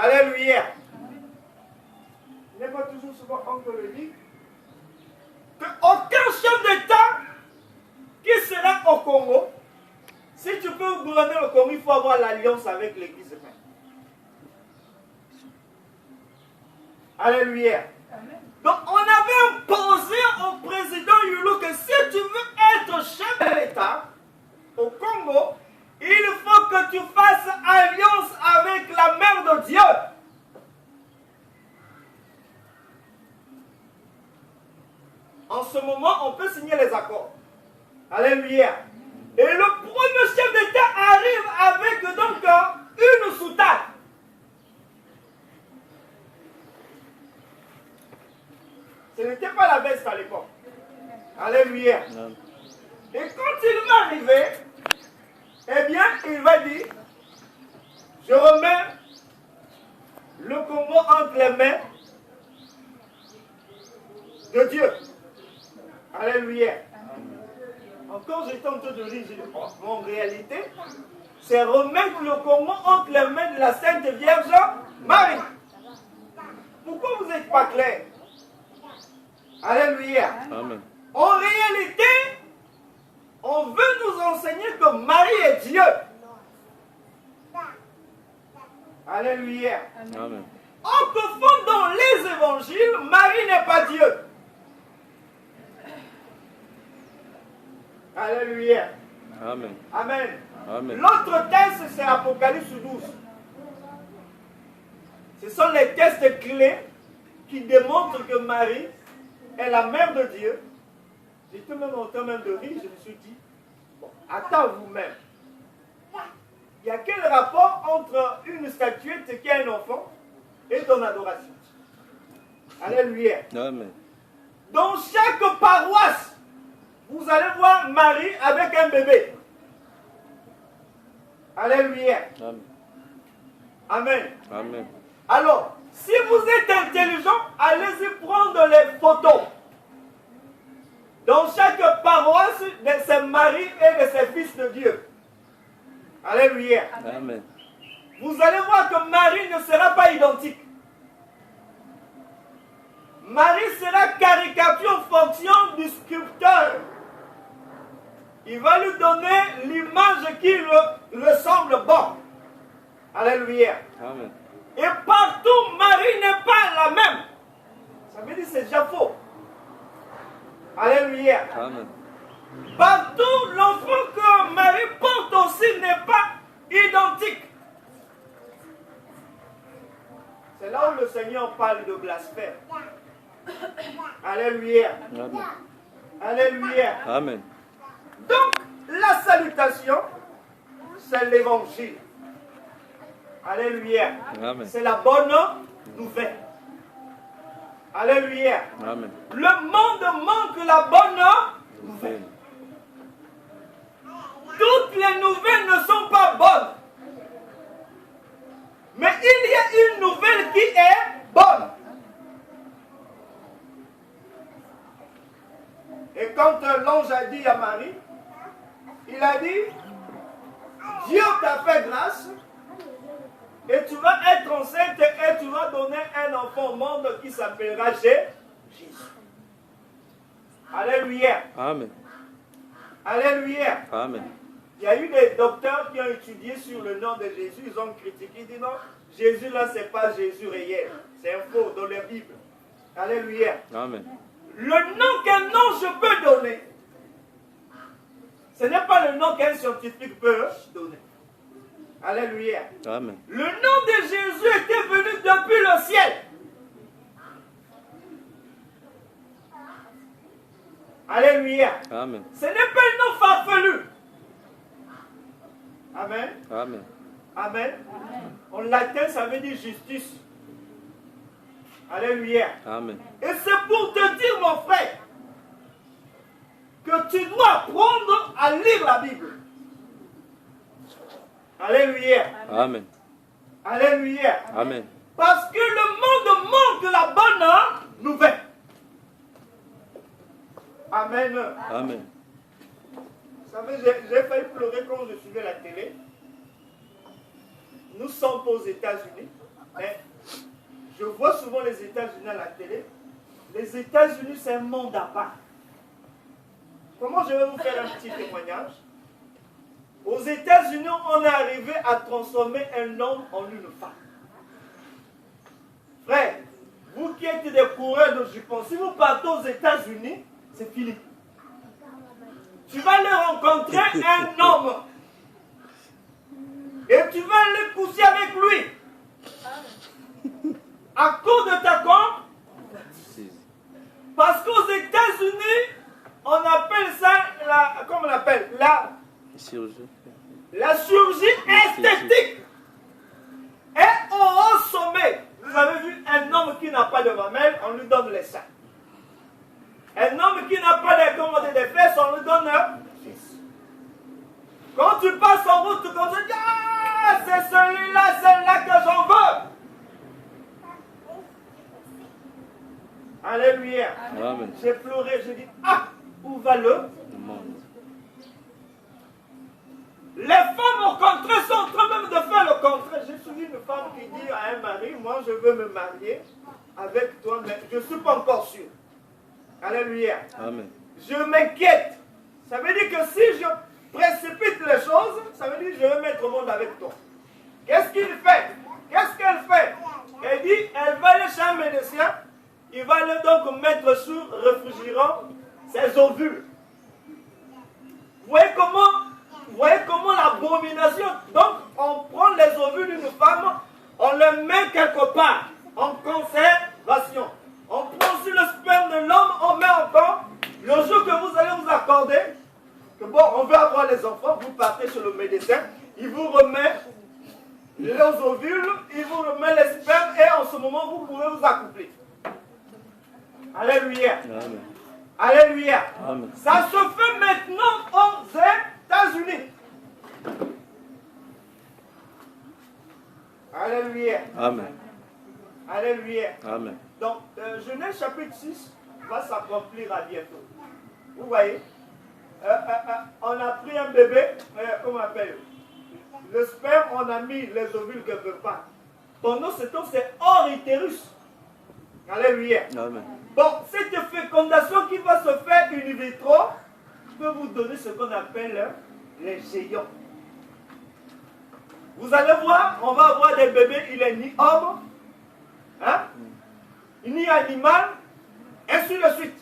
Alléluia. Il n'est pas toujours souvent on le dit qu'aucun chef d'État qui sera au Congo, si tu peux gouverner le Congo, il faut avoir l'alliance avec l'Église. Alléluia. Donc on avait imposé au président Yulu que si tu veux être chef de l'État au Congo, il faut que tu fasses alliance avec la Mère de Dieu. En ce moment, on peut signer les accords. Alléluia. Et le premier chef d'État arrive avec donc une soutane. Ce n'était pas la veste à l'époque. Alléluia. Et quand il va arriver, eh bien, il va dire, je remets le Congo entre les mains de Dieu. Alléluia. Encore j'étais en train de lire, je dis, oh, en réalité, c'est remettre le Congo entre les mains de la Sainte Vierge Marie. Pourquoi vous n'êtes pas clair? Alléluia. Amen. En réalité, on veut nous enseigner que Marie est Dieu. Alléluia. Amen. Or que fond dans les évangiles, Marie n'est pas Dieu. Alléluia. Amen. Amen. Amen. L'autre texte, c'est Apocalypse 12. Ce sont les textes clés qui démontrent que Marie est la mère de Dieu. J'étais même en train de rire, je me suis dit, bon, attends vous-même. Il y a quel rapport entre une statuette qui a un enfant et ton adoration? Alléluia. Amen. Dans chaque paroisse, vous allez voir Marie avec un bébé. Alléluia. Amen. Amen. Amen. Alors, si vous êtes intelligent, allez-y prendre les photos. Dans chaque paroisse de ses maris et de ses fils de Dieu. Alléluia. Amen. Vous allez voir que Marie ne sera pas identique. Marie sera caricature en fonction du sculpteur. Il va lui donner l'image qui lui semble bonne. Alléluia. Amen. Et partout, Marie n'est pas la même. Ça veut dire que c'est déjà faux. Alléluia. Amen. Partout, l'enfant que Marie porte aussi n'est pas identique. C'est là où le Seigneur parle de blasphème. Alléluia. Amen. Alléluia. Amen. Donc, la salutation, c'est l'évangile. Alléluia. Amen. C'est la bonne nouvelle. Alléluia. Amen. Le monde manque la bonne nouvelle. Toutes les nouvelles ne sont pas bonnes. Mais il y a une nouvelle qui est bonne. Et quand l'ange a dit à Marie, il a dit, Dieu t'a fait grâce et tu vas être enceinte et tu vas donner un enfant au monde qui s'appellera Jésus. Alléluia. Amen. Alléluia. Amen. Il y a eu des docteurs qui ont étudié sur le nom de Jésus, ils ont critiqué, ils disent non, Jésus là, c'est pas Jésus réel, c'est un faux dans la Bible. Alléluia. Amen. Le nom qu'un ange peut donner, ce n'est pas le nom qu'un scientifique peut donner. Alléluia. Amen. Le nom de Jésus était venu depuis le ciel. Alléluia. Amen. Ce n'est pas un nom farfelu. Amen. Amen. Amen. En latin, ça veut dire justice. Alléluia. Amen. Et c'est pour te dire, mon frère, que tu dois apprendre à lire la Bible. Alléluia. Amen. Alléluia. Amen. Parce que le monde manque la bonne nouvelle. Amen. Amen. Vous savez, j'ai failli pleurer quand je suivais la télé. Nous sommes aux États-Unis. Mais je vois souvent les États-Unis à la télé. Les États-Unis, c'est un monde à part. Comment je vais vous faire un petit témoignage? Aux États-Unis, on est arrivé à transformer un homme en une femme. Frère, vous qui êtes des coureurs de jupons, si vous partez aux États-Unis, c'est fini. Tu vas aller rencontrer un homme. Et tu vas aller coucher avec lui. À cause de ta compte. Parce qu'aux États-Unis, on appelle ça, comment on l'appelle? La chirurgie esthétique. Et au haut sommet, vous avez vu un homme qui n'a pas de mamelle, on lui donne les seins. Un homme qui n'a pas des fesses, on lui donne les fesses. Quand tu passes en route, quand tu dis, ah, c'est celui-là, celle-là que j'en veux. Alléluia. Amen. J'ai pleuré, j'ai dit, ah, où va le monde? Les femmes au contraire sont en train même de faire le contraire. J'ai suivi une femme qui dit à un mari, moi je veux me marier avec toi, mais je ne suis pas encore sûr. Alléluia. Amen. Je m'inquiète. Ça veut dire que si je précipite les choses, ça veut dire que je vais mettre au monde avec toi. Qu'est-ce qu'il fait? Qu'est-ce qu'elle fait? Elle dit, elle va aller chez un médecin, il va aller donc mettre sur réfrigérant ses ovules. Vous voyez comment l'abomination, donc on prend les ovules d'une femme, on les met quelque part, en conservation. On prend sur le sperme de l'homme, on met encore, le jour que vous allez vous accorder, que bon, on veut avoir les enfants, vous partez chez le médecin, il vous remet les ovules, il vous remet les spermes, et en ce moment, vous pouvez vous accoupler. Alléluia. Amen. Alléluia. Amen. Ça se fait maintenant aux États-Unis. Alléluia. Amen. Alléluia. Amen. Donc, Genèse chapitre 6 va s'accomplir à bientôt. Vous voyez, on a pris un bébé, comment on appelle? Le sperme, on a mis les ovules quelque part. Pendant ce temps, c'est hors utérus. Alléluia. Amen. Bon, cette fécondation qui va se faire in vitro peut vous donner ce qu'on appelle les géants. Vous allez voir, on va avoir des bébés, il est ni homme, hein, ni animal, et sur le suite.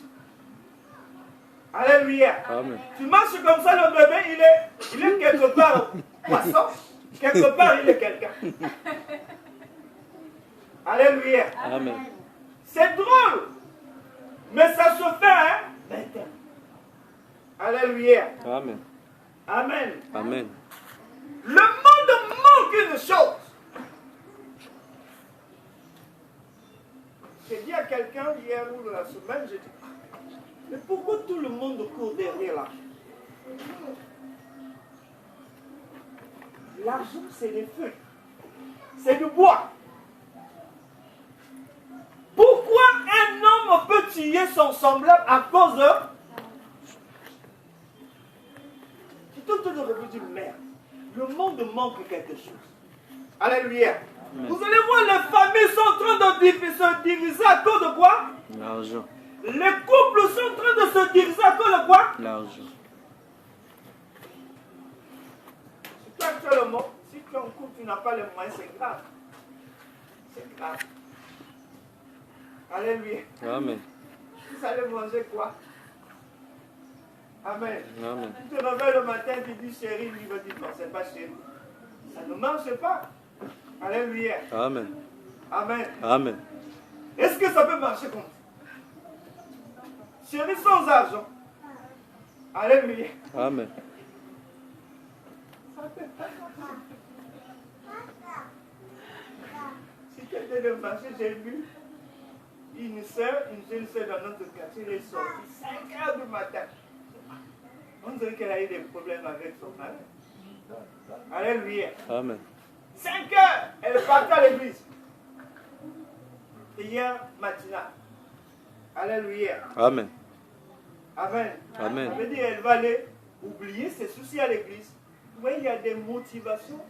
Alléluia. Amen. Tu marches comme ça, le bébé, il est quelque part poisson, quelque part il est quelqu'un. Alléluia. Amen. C'est drôle, mais ça se fait, hein, maintenant. Alléluia. Amen. Amen. Amen. Le monde manque une chose. J'ai dit à quelqu'un hier ou la semaine, j'ai dit, mais pourquoi tout le monde court derrière l'argent? L'argent, c'est des feux. C'est du bois. Pourquoi un homme peut tuer son semblable à cause de... Tu te dis, merde, le monde manque quelque chose. Alléluia. Vous allez voir, les familles sont en train de se diviser à cause de quoi? L'argent. Les couples sont en train de se diviser à cause de quoi? L'argent. Surtout actuellement, si tu es en couple, tu n'as pas les moyens, c'est grave. C'est grave. Alléluia. Amen. Vous allez manger quoi? Amen. Amen. Tu te réveilles le matin, tu dis chérie, lui va dire non, c'est pas chérie. Ça ne marche pas. Alléluia. Amen. Amen. Amen. Est-ce que ça peut marcher comme ça? Chérie sans argent. Alléluia. Amen. Si tu étais de marché, j'ai vu une jeune sœur dans notre quartier, elle est sortie 5 heures du matin. On dirait qu'elle a eu des problèmes avec son mari. Alléluia. Amen. 5 heures, elle est partie à l'église. Hier matinale. Alléluia. Amen. Amen. Amen. Ça veut dire qu'elle va aller oublier ses soucis à l'église. Vous voyez, il y a des motivations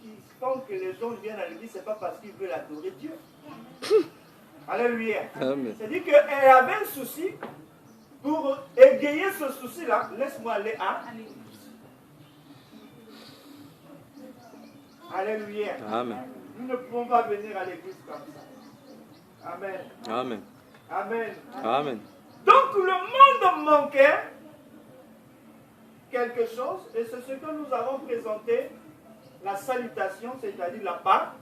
qui font que les gens viennent à l'église, ce n'est pas parce qu'ils veulent adorer Dieu. Alléluia. C'est-à-dire qu'elle avait un souci. Pour égayer ce souci-là, laisse-moi aller à... Alléluia. Amen. Nous ne pouvons pas venir à l'église comme ça. Amen. Amen. Amen. Amen. Donc le monde manquait quelque chose, et c'est ce que nous avons présenté, la salutation, c'est-à-dire la part.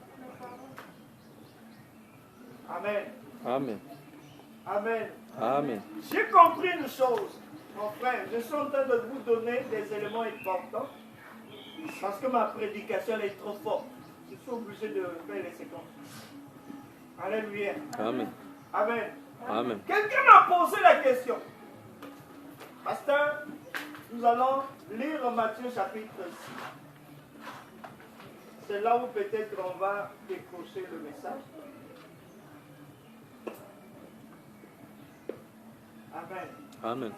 Amen. Amen. Amen. Amen. J'ai compris une chose, mon frère, je suis en train de vous donner des éléments importants, parce que ma prédication elle est trop forte. Je suis obligé de faire les séquences. Alléluia. Amen. Amen. Amen. Quelqu'un m'a posé la question. Pasteur, nous allons lire Matthieu chapitre 6. C'est là où peut-être on va décrocher le message. Amen. Amen.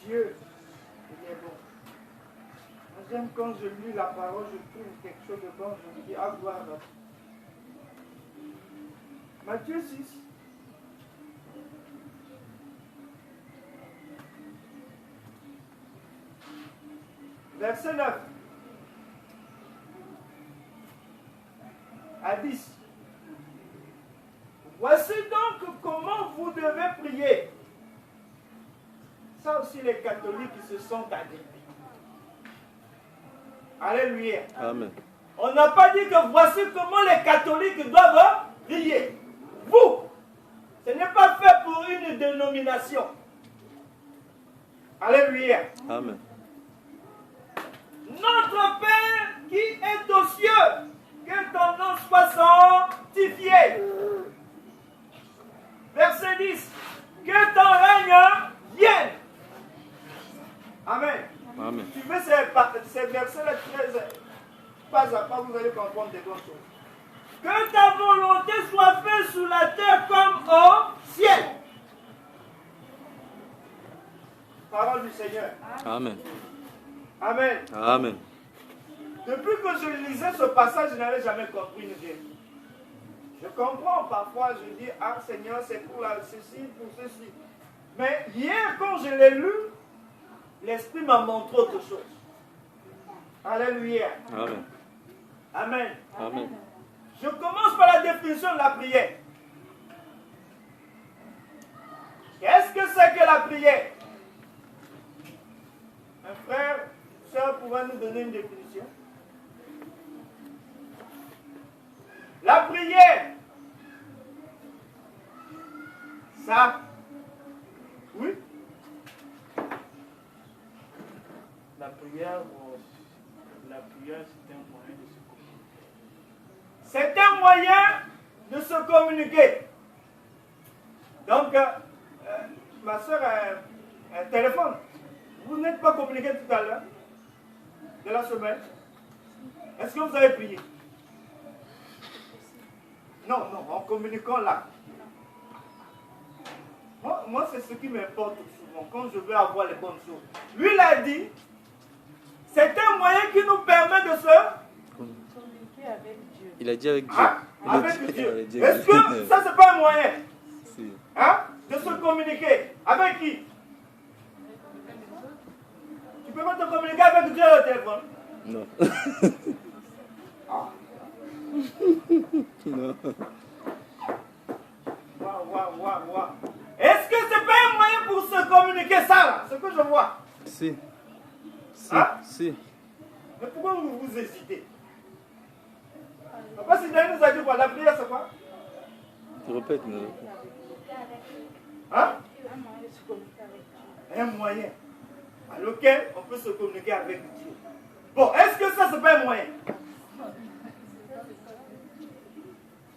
Dieu, il est bon. J'aime quand je lis la parole, je trouve quelque chose de bon, je me dis, ah, gloire à Dieu. Matthieu 6. Verset 9 à 10. Voici donc comment vous devez prier. Ça aussi, les catholiques se sont adeptés. Alléluia. Amen. On n'a pas dit que voici comment les catholiques doivent prier. Vous, ce n'est pas fait pour une dénomination. Alléluia. Amen. Notre Père qui est aux cieux, que ton nom soit sanctifié. Verset 10. Que ton règne vienne. Amen. Amen. Tu veux ces versets-là très pas à pas, vous allez comprendre des bonnes choses. Que ta volonté soit faite sur la terre comme au ciel. Parole du Seigneur. Amen. Amen. Amen. Depuis que je lisais ce passage, je n'avais jamais compris une vérité. Je comprends parfois, je dis, ah Seigneur, c'est pour ceci, pour ceci. Mais hier, quand je l'ai lu, l'Esprit m'a montré autre chose. Alléluia. Amen. Amen. Amen. Je commence par la définition de la prière. Qu'est-ce que c'est que la prière? Un frère, sœur, pourrait nous donner une définition? La prière, ça, oui? La prière, c'est un moyen de se communiquer. C'est un moyen de se communiquer. Donc, ma soeur a un téléphone. Vous n'êtes pas communiqué tout à l'heure de la semaine. Est-ce que vous avez prié? Non, en communiquant là. Moi c'est ce qui m'importe souvent, quand je veux avoir les bonnes choses. Lui, il a dit, c'est un moyen qui nous permet de se communiquer avec Dieu. Il a dit avec Dieu. Ah, Il a avec dit- Dieu. il a dit- Est-ce que ça, c'est pas un moyen Si. hein, de se communiquer? Avec qui? Tu peux pas te communiquer avec Dieu au téléphone? Non. Ah. Non. Waouh. Est-ce que c'est pas un moyen pour se communiquer ça là? Ce que je vois. Si. Si. Hein? Si. Mais pourquoi vous hésitez? Papa Sidani nous a dit quoi? La prière c'est quoi? Tu répètes. Non. Hein? Un moyen de se communiquer avec Dieu. Un moyen à lequel on peut se communiquer avec Dieu. Bon, est-ce que ça c'est pas un moyen?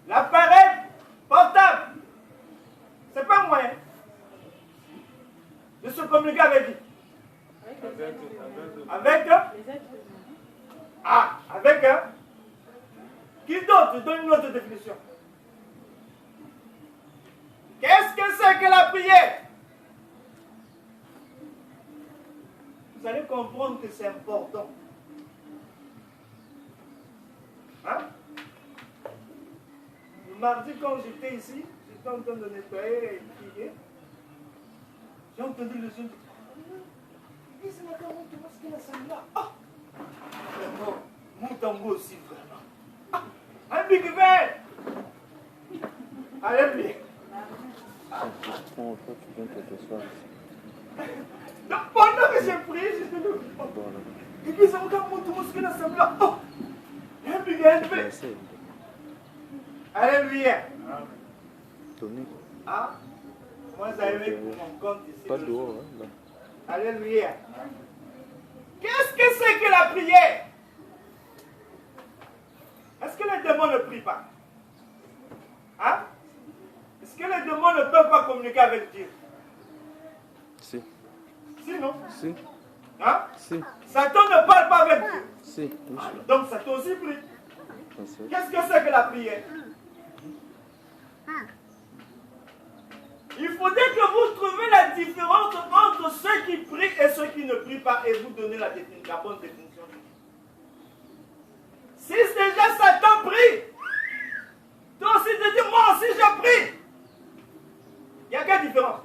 L'appareil portable, c'est pas un moyen de se communiquer avec qui? Avec Les êtres humains. ah, avec qui d'autre? Donne une autre définition. Qu'est-ce que c'est que la prière? Vous allez comprendre que c'est important. mardi, quand j'étais ici, j'étais en train de nettoyer et prier. J'ai entendu le son. Et c'est la carotte, parce qu'elle a celle-là. Ah! Vraiment, mon tambour aussi, vraiment. Ah! Un big verre! Alléluia. Toi, tu viens te t'asseoir ici. Donc, pendant que j'ai prié, j'étais là. Voilà. Et puis, ça me regarde mon tambour, ce qu'elle a celle-là. Oh! Un big verre. Merci. Alléluia. Tony. Ah? Moi, j'avais pour mon compte ici. Pas dehors, hein, là. Alléluia. Qu'est-ce que c'est que la prière? Est-ce que les démons ne prient pas? Hein? Est-ce que les démons ne peuvent pas communiquer avec Dieu? Si. Si, non? Si. Hein? Si. Satan ne parle pas avec Dieu. Si. Oui, Ah, donc Satan aussi prie. je sais. Qu'est-ce que c'est que la prière? Il faudrait que vous trouviez la différence entre ceux qui prient et ceux qui ne prient pas et vous donnez la bonne définition. Si déjà Satan prie, toi aussi te dis, moi aussi je prie. Il y a quelle différence?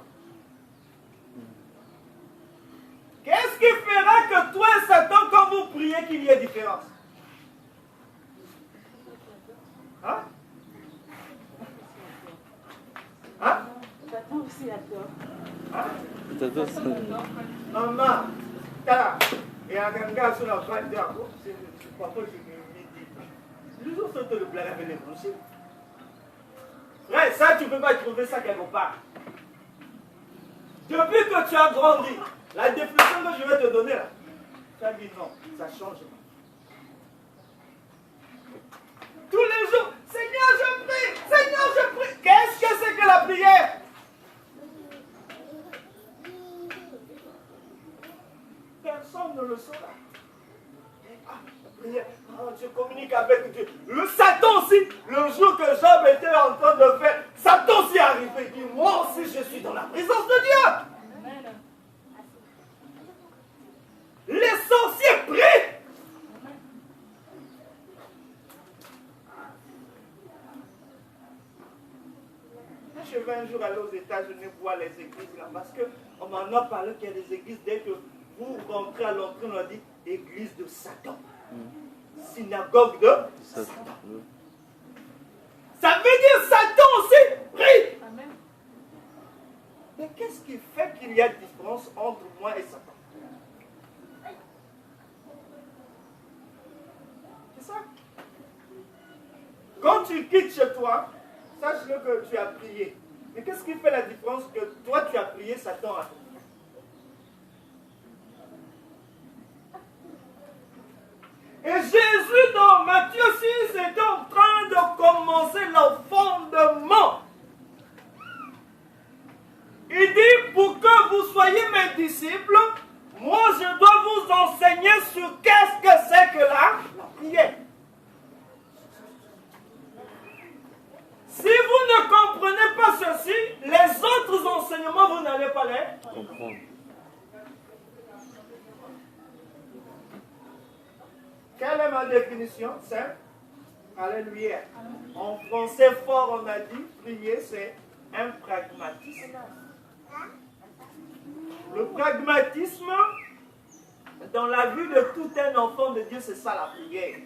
Qu'est-ce qui fera que toi et Satan, quand vous priez, qu'il y ait différence? Hein? Hein? Satan aussi adore. Hein? T'adores ça. Maman, t'as, et un gars sur la bande d'arbre, c'est papa qui me dit. Les autres sont le blague avec les bouchers. Frère, ça, tu ne peux pas trouver ça quelque part. Depuis que tu as grandi, la définition que je vais te donner là, tu as dit non, ça change. Tous les jours, Seigneur, je prie, Seigneur, je prie. Qu'est-ce que c'est que la prière? Personne ne le saura. Je communique avec Dieu. Le Satan aussi, le jour que Job était en train de faire, Satan aussi est arrivé. Il dit, moi aussi je suis dans la présence de Dieu. Les sorciers prient. Je vais un jour aller aux États-Unis voir les églises là, parce qu'on m'en a parlé qu'il y a des églises, dès que vous rentrez à l'entrée, on a dit église de Satan. Synagogue de Satan. Ça veut dire Satan aussi prie. Amen. Mais qu'est-ce qui fait qu'il y a différence entre moi et Satan? C'est ça. Quand tu quittes chez toi, sache-le que tu as prié. Mais qu'est-ce qui fait la différence que toi tu as prié, Satan a prié? Et Jésus dans Matthieu 6 était en train de commencer le fondement. Il dit, pour que vous soyez mes disciples, moi je dois vous enseigner sur qu'est-ce que c'est que la prière. Si vous ne comprenez pas ceci, les autres enseignements, vous n'allez pas les Comprendre. Quelle est ma définition? Simple. Alléluia. En français fort, on a dit, prier, c'est un pragmatisme. Le pragmatisme, dans la vie de tout un enfant de Dieu, c'est ça la prière.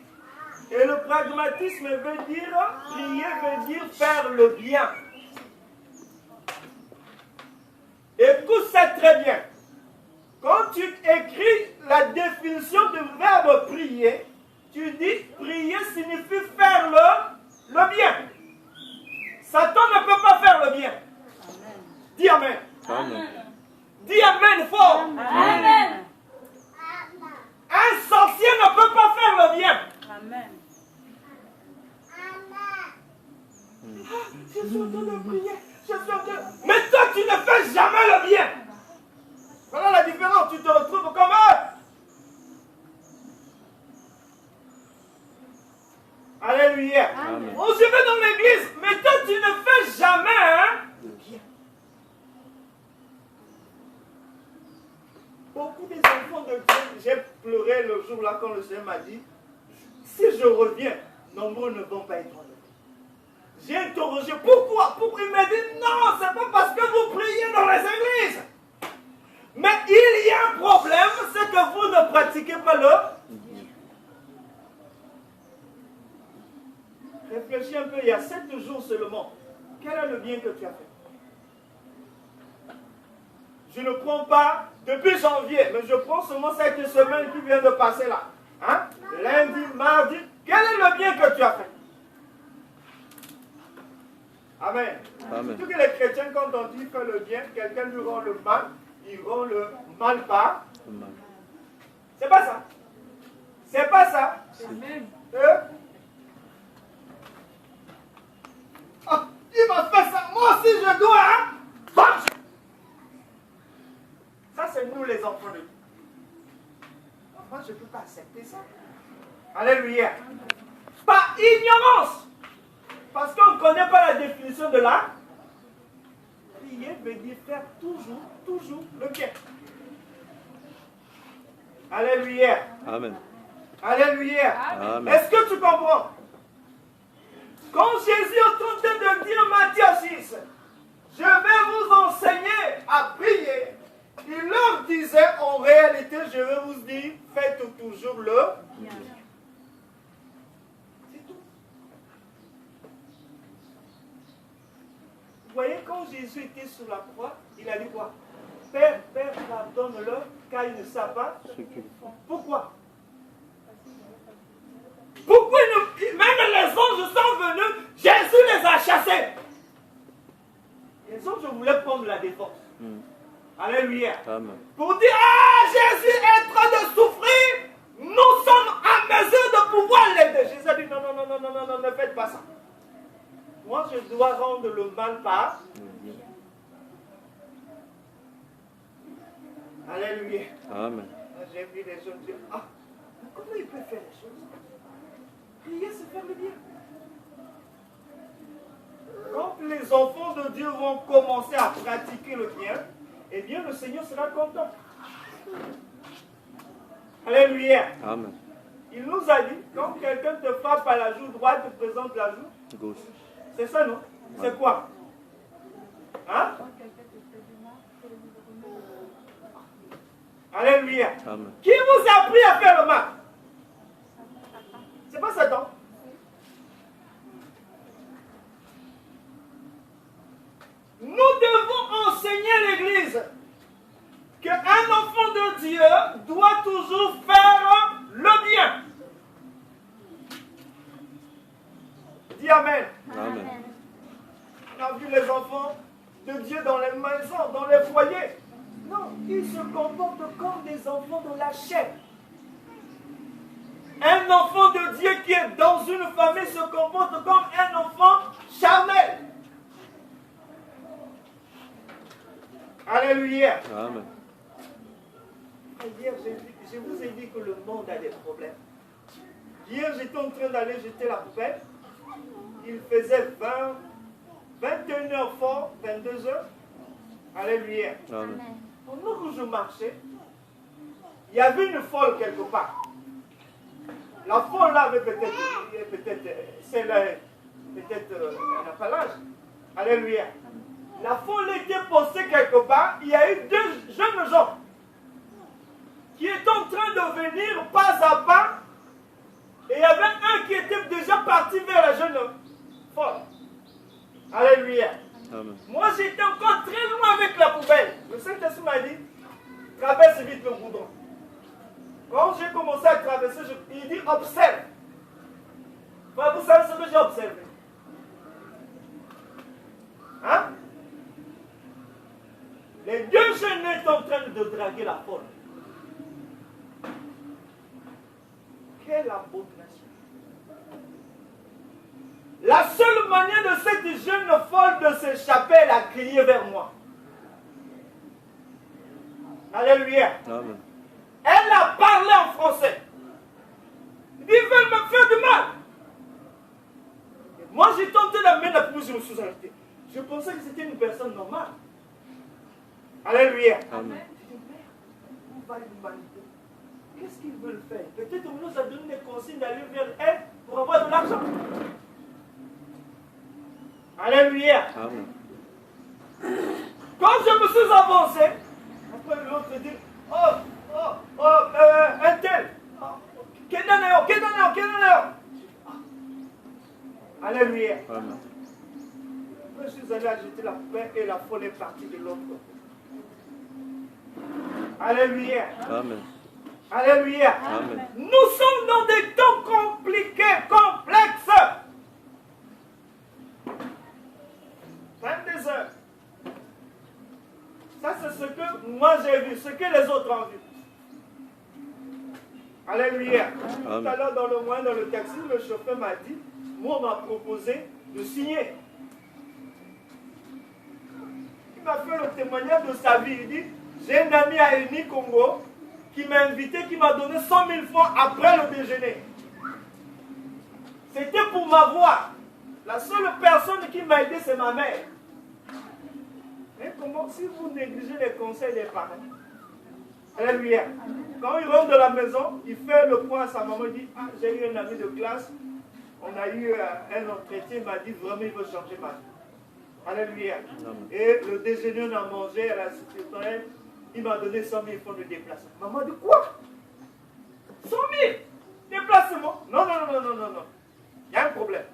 Et le pragmatisme veut dire, prier veut dire faire le bien. Écoute ça très bien. Quand tu écris la définition du verbe prier, tu dis prier signifie faire le bien. Satan ne peut pas faire le bien. Amen. Dis Amen. Amen. Dis Amen fort. Amen. Un sorcier ne peut pas faire le bien. Amen. Je suis en train de prier. Mais toi, tu ne fais jamais le bien. Voilà la différence. Tu te retrouves comme eux. Alléluia. Amen. On se met dans l'église, mais toi, tu ne fais jamais le bien. Beaucoup des enfants de Dieu, j'ai pleuré le jour là quand le Seigneur m'a dit, si je reviens, nombreux ne vont pas être enlevés. J'ai interrogé pourquoi. Il m'a dit non, c'est pas parce que vous priez dans les églises. Mais il y a un problème, c'est que vous ne pratiquez pas le. Réfléchis un peu, il y a 7 jours seulement. Quel est le bien que tu as fait? Je ne prends pas depuis janvier, mais je prends seulement cette semaine qui vient de passer là. Hein? Lundi, mardi. Quel est le bien que tu as fait? Amen. Amen. Surtout que les chrétiens, quand on dit fait le bien, quelqu'un lui rend le mal, il rend le mal par. C'est pas ça. C'est pas ça. Ah, il m'a fait ça. Moi aussi je dois. Hein? Ça c'est nous les enfants de Dieu. Moi je ne peux pas accepter ça. Alléluia. Par ignorance. Parce qu'on ne connaît pas la définition de la prière veut dire faire toujours le bien. Alléluia. Amen. Alléluia. Amen. Est-ce que tu comprends? Quand Jésus est en train de dire Matthieu 6, je vais vous enseigner à prier, il leur disait en réalité, je vais vous dire, faites toujours le bien. C'est tout. Vous voyez, quand Jésus était sur la croix, il a dit quoi? Père, pardonne-leur, car ils ne savent pas. Pourquoi? Pourquoi même les anges sont venus, Jésus les a chassés. Les anges voulaient prendre la défense. Alléluia. Amen. Pour dire, ah, Jésus est en train de souffrir, nous sommes en mesure de pouvoir l'aider. Jésus a dit, non, ne faites pas ça. Moi, je dois rendre le mal par. Alléluia. Amen. J'ai vu les gens dire, ah, comment il peut faire les choses? Prier, c'est faire le bien. Quand les enfants de Dieu vont commencer à pratiquer le bien, eh bien le Seigneur sera content. Alléluia. Amen. Il nous a dit, quand quelqu'un te frappe à la joue droite, te présente la joue Gauche. C'est ça, non? C'est quoi? Hein? Alléluia. Amen. Qui vous a appris à faire le mal? C'est pas Satan. Nous devons enseigner l'Église qu'un enfant de Dieu doit toujours faire le bien. Dis Amen. Amen. On a vu les enfants de Dieu dans les maisons, dans les foyers. Non, ils se comportent comme des enfants de la chair. Un enfant de Dieu qui est dans une famille se comporte comme un enfant charnel. Alléluia. Amen. Hier, je vous ai dit que le monde a des problèmes. Hier, j'étais en train d'aller jeter la poubelle. Il faisait 21h fort, 22h. Alléluia. Amen. Pendant que je marchais, il y avait une folle quelque part. La folle là avait peut-être un appellage. Alléluia. La folle était postée quelque part. Il y a eu 2 jeunes gens qui étaient en train de venir pas à pas. Et il y avait un qui était déjà parti vers la jeune folle. Alléluia. Amen. Moi j'étais encore très loin avec la poubelle. Le Saint-Esprit m'a dit, traverse vite le goudron. Quand j'ai commencé à traverser, il dit observe. Enfin, vous savez ce que j'ai observé? Hein? Les 2 jeunes étaient en train de draguer la folle. Quelle abomination. La seule manière de cette jeune folle de s'échapper, elle a crié vers moi. Alléluia. Amen. Elle a parlé en français. Il dit, ils veulent me faire du mal. Et moi, j'ai tenté d'amener la pluie, je me suis arrêté. Je pensais que c'était une personne normale. Alléluia. Amen. Je dis, merde, où va l'humanité? Qu'est-ce qu'ils veulent faire? Peut-être qu'on nous a donné des consignes d'aller vers elle pour avoir de l'argent. Alléluia. Amen. Quand je me suis avancé, après l'autre dit, un tel, Kedaneo. Alléluia. Amen. Je suis allé agiter la paix et la foule est partie de l'autre côté. Alléluia. Amen. Alléluia. Amen. Nous sommes dans des temps compliqués, complexes. 22 heures. Ça, c'est ce que moi j'ai vu, ce que les autres ont vu. Alléluia. Amen. Tout à l'heure, dans le taxi, le chauffeur m'a dit, moi, on m'a proposé de signer. Il m'a fait le témoignage de sa vie. Il dit, j'ai un ami à Eni Congo qui m'a invité, qui m'a donné 100 000 francs après le déjeuner. C'était pour m'avoir. La seule personne qui m'a aidé, c'est ma mère. Mais comment, si vous négligez les conseils des parents? Alléluia. Quand il rentre de la maison, il fait le point à sa maman, il dit, ah, j'ai eu un ami de classe, on a eu un entretien, il m'a dit, vraiment, il veut changer ma vie. Alléluia. Amen. Et le déjeuner, on a mangé à la secrétaire, il m'a donné 100 000 francs de déplacement. Maman dit, quoi? 100 000 déplacement? Non. Il y a un problème.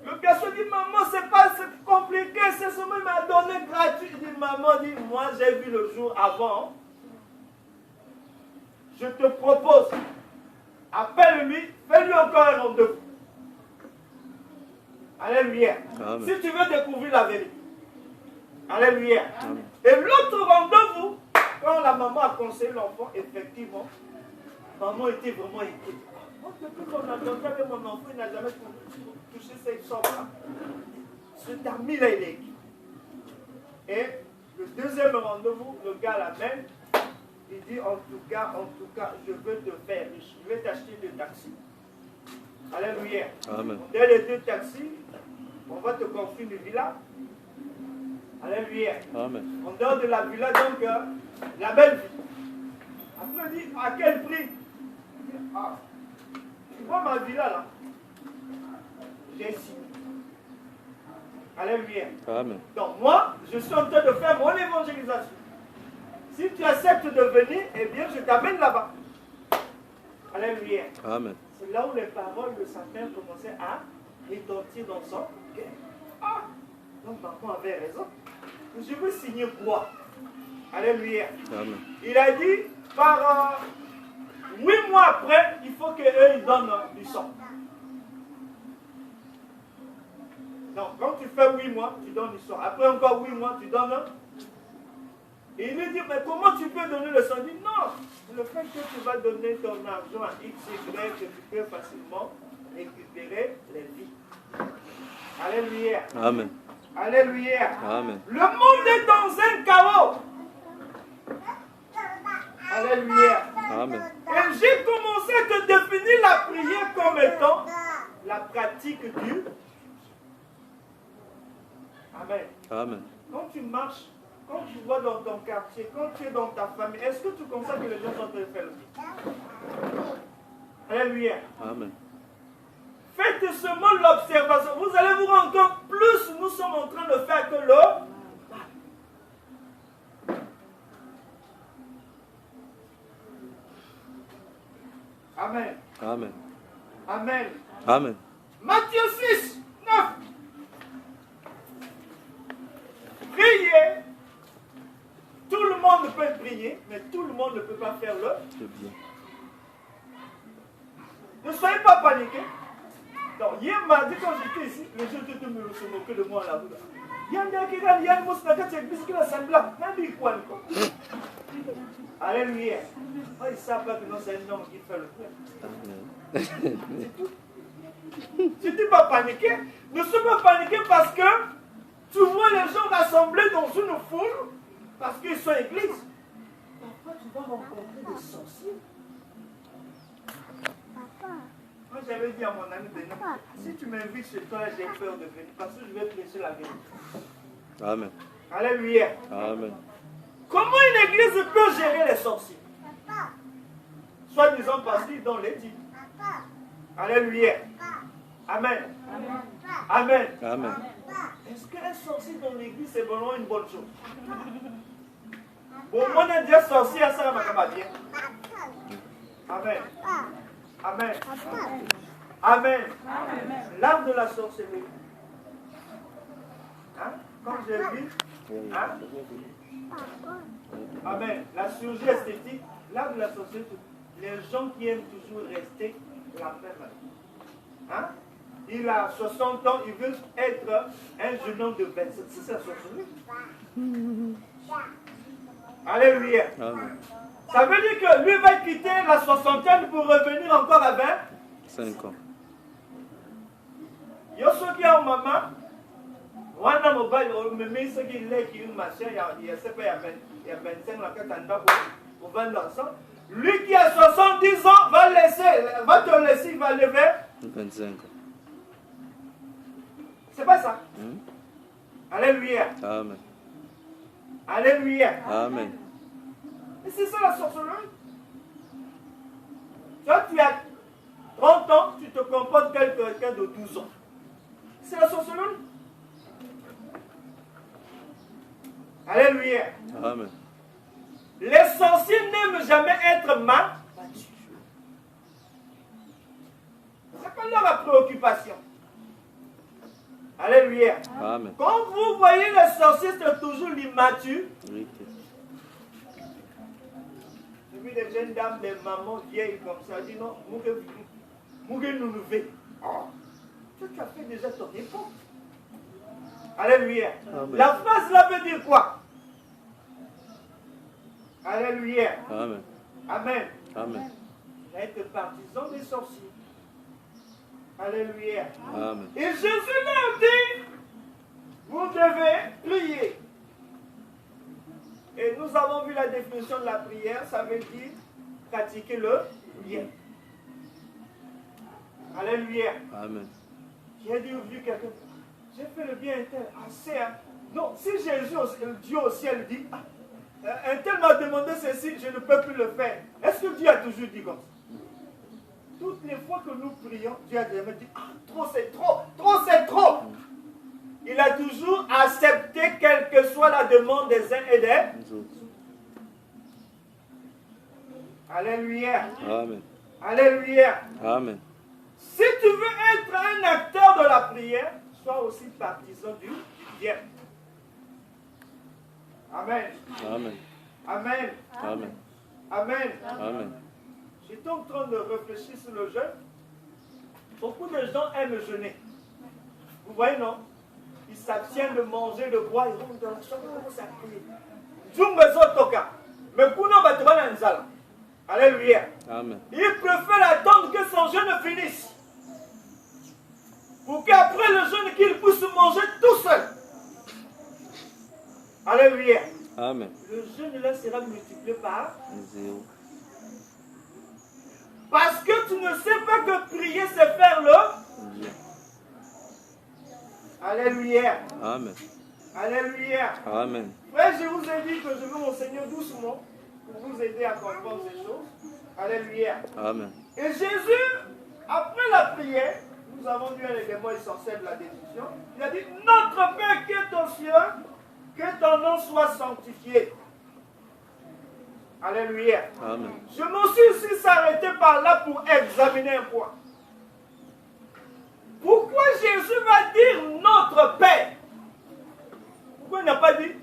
Le garçon dit, maman, c'est pas compliqué, c'est ce qu'il m'a donné gratuit. Il dit, maman, dit, moi j'ai vu le jour avant. Je te propose, appelle-lui, fais-lui encore un rendez-vous. Alléluia. Amen. Si tu veux découvrir la vérité. Alléluia. Amen. Et l'autre rendez-vous, quand la maman a conseillé l'enfant, effectivement, maman était vraiment inquiète. Depuis qu'on a entendu avec mon enfant, il n'a jamais touché cette somme-là. Cet ami-là, il est inquiet. Et le deuxième rendez-vous, le gars l'amène. Il dit, en tout cas, je veux te faire riche. Je vais t'acheter 2 taxis. Alléluia. Amen. Dès les 2 taxis, on va te construire une villa. Alléluia. Amen. On dort de la villa, donc la belle vie. Après, on dit, à quel prix? Il dit, ah, tu vois ma villa là? J'ai signé. Alléluia. Amen. Donc moi, je suis en train de faire mon évangélisation. Si tu acceptes de venir, eh bien, je t'amène là-bas. Alléluia. Amen. C'est là où les paroles de Satan commençaient à retentir dans son cœur. Ah, donc maman avait raison. Je veux signer quoi? Alléluia. Amen. Il a dit, par 8 mois après, il faut qu'eux ils donnent du sang. Donc, quand tu fais 8 mois, tu donnes du sang. Après encore 8 mois, tu donnes. Et il lui dit, mais comment tu peux donner le sang? Il dit, non, le fait que tu vas donner ton argent à X, Y, que tu peux facilement récupérer les vies. Alléluia. Amen. Alléluia. Amen. Le monde est dans un chaos. Alléluia. Amen. Et j'ai commencé à te définir la prière comme étant la pratique du. Amen. Amen. Quand tu marches, quand tu vois dans ton quartier, quand tu es dans ta famille, est-ce que tu constates que les gens sont en train de faire le bien? Alléluia. Amen. Faites seulement l'observation. Vous allez vous rendre compte, plus nous sommes en train de faire que le. Amen. Amen. Amen. Amen. Matthieu 6, 9. Priez. Tout le monde peut prier, mais tout le monde ne peut pas faire le. C'est bien. Ne soyez pas paniqués. Donc, hier mardi, quand j'étais ici, les gens étaient me se moquer de moi à la rue. Alléluia. Ils ne savent pas que non, c'est un homme qui fait le frère. Amen. C'est tout. Tu ne dis pas paniquer. Ne sois pas paniqué parce que tu vois les gens rassemblés dans une foule parce qu'ils sont églises. Parfois, tu vas rencontrer des sorciers. Moi, j'avais dit à mon ami Benoît, si tu m'invites chez toi, j'ai peur de venir parce que je vais prêcher la vérité. Amen. Alléluia. Amen. Comment une église peut gérer les sorciers? Soit disant parce qu'ils donnent les dîmes. Alléluia. Amen. Amen. Amen. Est-ce qu'un sorcier dans l'église, c'est vraiment une bonne chose? Bon, on a déjà sorcier à ça, ma bien. Amen. Amen. Amen. L'art de la sorcellerie. Hein? Comme j'ai vu. Hein? Amen. La chirurgie esthétique, l'art de la sorcellerie, les gens qui aiment toujours rester la même année. Hein? Il a 60 ans, il veut être un jeune homme de 27. C'est la sorcellerie. Alléluia. Amen. Ça veut dire que lui va quitter la soixantaine pour revenir encore à 5 ans. Il y a ceux qui ont maman. Wana mobile, mais ceux qui lèvent qui ont machin, il y a 25 là, pour vendre ensemble. Lui qui a 70 ans va te laisser, il va lever 25 ans. C'est pas ça. Alléluia. Amen. Alléluia. Amen. Et c'est ça la sorcellerie. Toi, tu as 30 ans, tu te comportes comme quelqu'un de 12 ans. C'est la sorcellerie. Alléluia. Amen. Les sorciers n'aiment jamais être battus. C'est pas leur préoccupation. Alléluia. Amen. Quand vous voyez les sorciers, c'est toujours l'immature. J'ai vu des jeunes dames, des mamans vieilles comme ça, disent non, Mougue nous lever. Oh, tu as fait déjà ton époque. Alléluia. Amen. La phrase là veut dire quoi? Alléluia. Amen. Amen. Amen. Être partisan des sorciers. Alléluia. Amen. Et Jésus leur dit, vous devez prier. Et nous avons vu la définition de la prière, ça veut dire pratiquer le bien. Alléluia. Amen. J'ai dit, vu quelqu'un, j'ai fait le bien assez. Hein. Non, si Jésus, Dieu au ciel dit, un tel m'a demandé ceci, je ne peux plus le faire. Est-ce que Dieu a toujours dit comme ça? Toutes les fois que nous prions, Dieu a jamais dit, trop c'est trop, trop c'est trop. Il a toujours accepté quelle que soit la demande des uns et des autres. Alléluia. Amen. Alléluia. Amen. Si tu veux être un acteur de la prière, sois aussi partisan du bien. Amen. Amen. Amen. Amen. Amen. Amen. J'étais en train de réfléchir sur le jeûne. Beaucoup de gens aiment jeûner. Vous voyez, non? Ils s'abstiennent de manger, de boire, ils rentrent dans la chambre, ils commencent à prier. Mais pour nous, on va te faire. Alléluia. Amen. Il préfère attendre que son jeûne finisse. Pour qu'après le jeûne, qu'il puisse manger tout seul. Alléluia. Amen. Le jeûne là sera multiplié par 0. parce que tu ne sais pas que prier, c'est faire le Bien. Alléluia. Amen. Alléluia. Amen. Frère, je vous ai dit que je veux m'enseigner doucement pour vous aider à comprendre ces choses. Alléluia. Amen. Et Jésus, après la prière, nous avons vu un élément essentiel de la décision. Il a dit, notre Père qui est aux cieux, que ton nom soit sanctifié. Alléluia. Amen. Je me suis aussi arrêté par là pour examiner un point. Pourquoi Jésus va dire notre Père? Pourquoi il n'a pas dit,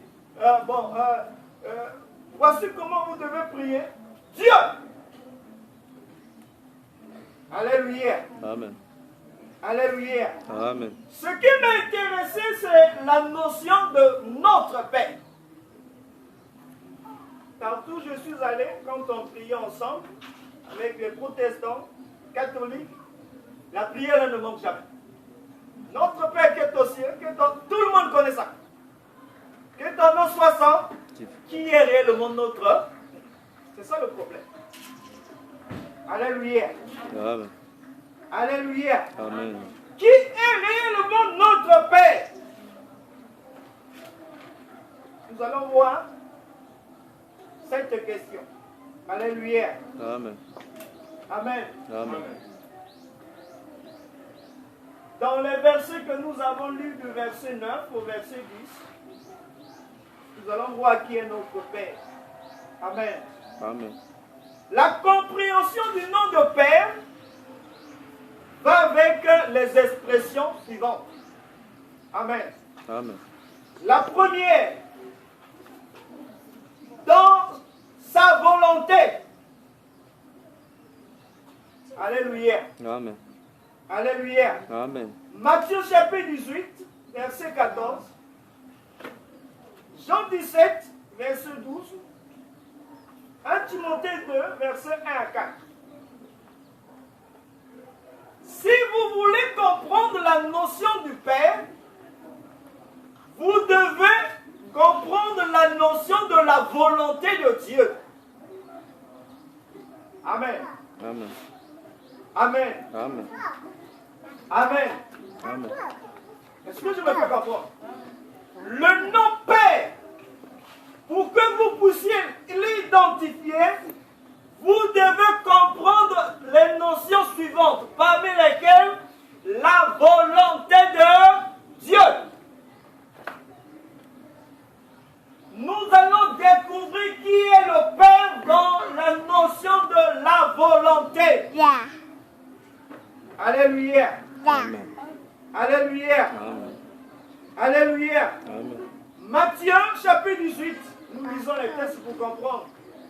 voici comment vous devez prier Dieu? Alléluia. Amen. Alléluia. Amen. Ce qui m'a intéressé, c'est la notion de notre Père. Partout où je suis allé, quand on priait ensemble, avec les protestants, catholiques, la prière ne manque jamais. Notre Père qui est au ciel, tout le monde connaît ça. Que ton nom soit saint, qui est réellement notre. C'est ça le problème. Alléluia. Amen. Alléluia. Amen. Qui est réellement notre Père? Nous allons voir cette question. Alléluia. Amen. Amen. Amen. Dans les versets que nous avons lus du verset 9 au verset 10, nous allons voir qui est notre Père. Amen. Amen. La compréhension du nom de Père va avec les expressions suivantes. Amen. Amen. La première, dans sa volonté. Alléluia. Amen. Alléluia. Amen. Matthieu chapitre 18, verset 14. Jean 17, verset 12. 1 Timothée 2, verset 1 à 4. Si vous voulez comprendre la notion du Père, vous devez comprendre la notion de la volonté de Dieu. Amen. Amen. Amen. Amen. Amen. Amen. Est-ce que je me fais comprendre? Le nom Père, pour que vous puissiez l'identifier, vous devez comprendre les notions suivantes, parmi lesquelles la volonté de Dieu. Nous allons découvrir qui est le Père dans la notion de la volonté. Alléluia. Amen. Alléluia. Amen. Alléluia. Amen. Matthieu chapitre 18. Nous lisons les textes pour comprendre.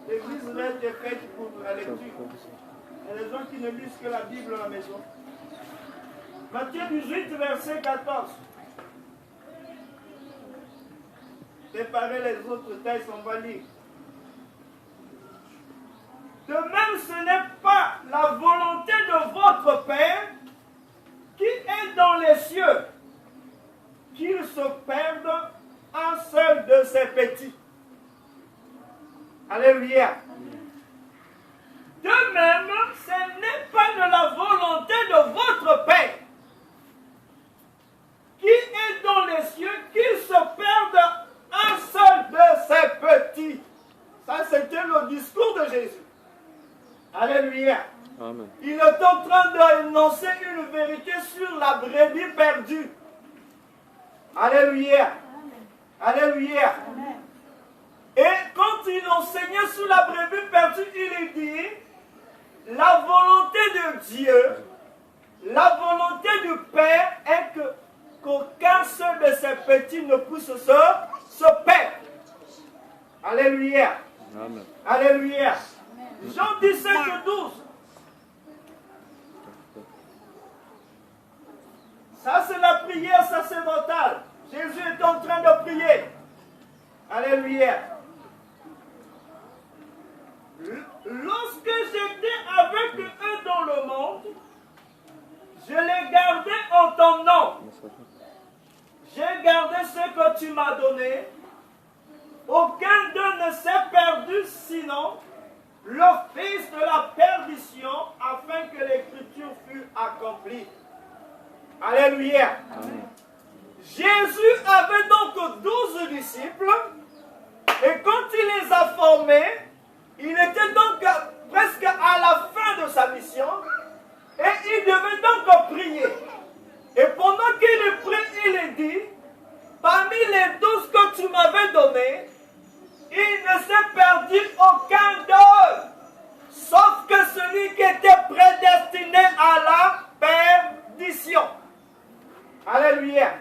L'église reste faite pour la lecture. Il y a des gens qui ne lisent que la Bible à la maison. Matthieu 18, verset 14. Séparez les autres textes, on va lire. De même, ce n'est pas la volonté de votre Père qui est dans les cieux qu'il se perde un seul de ses petits. Alléluia. De même, ce n'est pas de la volonté de votre Père qui est dans les cieux qu'il se perde un seul de ses petits. Ça, c'était le discours de Jésus. Alléluia. Amen. Il est en train d'annoncer une vérité sur la brebis perdue. Alléluia. Alléluia. Et quand il enseignait sur la brebis perdue, il dit, la volonté de Dieu, la volonté du Père est qu'aucun seul de ses petits ne puisse se perdre. Alléluia. Amen. Alléluia. Jean 17, 12. Ça, c'est la prière sacerdotale. Jésus est en train de prier. Alléluia. Lorsque j'étais avec eux dans le monde, je les gardais en ton nom. J'ai gardé ce que tu m'as donné. Aucun d'eux ne s'est perdu, sinon le fils de la perdition, afin que l'écriture fût accomplie. Alléluia. Amen. Jésus avait donc 12 disciples, et quand il les a formés, il était donc presque à la fin de sa mission, et il devait donc prier. Et pendant qu'il prie, il dit, parmi les 12 que tu m'avais donnés, il ne s'est perdu aucun d'eux, sauf que celui qui était prédestiné à la perdition. Alléluia.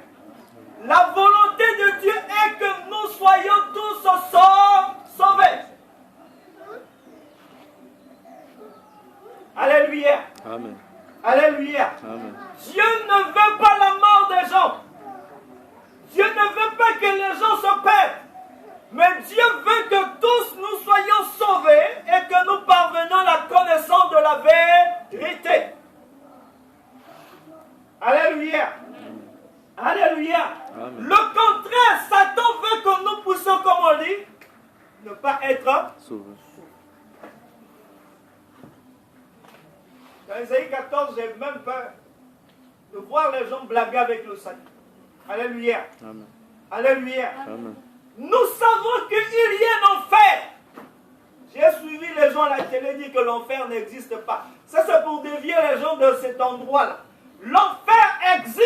La volonté de Dieu est que nous soyons tous sauvés. Alléluia. Amen. Alléluia. Amen. Dieu ne veut pas la mort des gens. Dieu ne veut pas que les gens se perdent. Mais Dieu veut que tous nous soyons sauvés et que nous parvenions à la connaissance de la vérité. Alléluia. Alléluia. Amen. Le contraire, Satan veut que nous puissions, comme on dit, ne pas être. Sauvé. Dans Isaïe 14, j'ai même peur de voir les gens blaguer avec le salut. Alléluia. Amen. Alléluia. Amen. Nous savons qu'il y a un enfer. J'ai suivi les gens à la télé dire que l'enfer n'existe pas. Ça, c'est pour dévier les gens de cet endroit-là. L'enfer existe.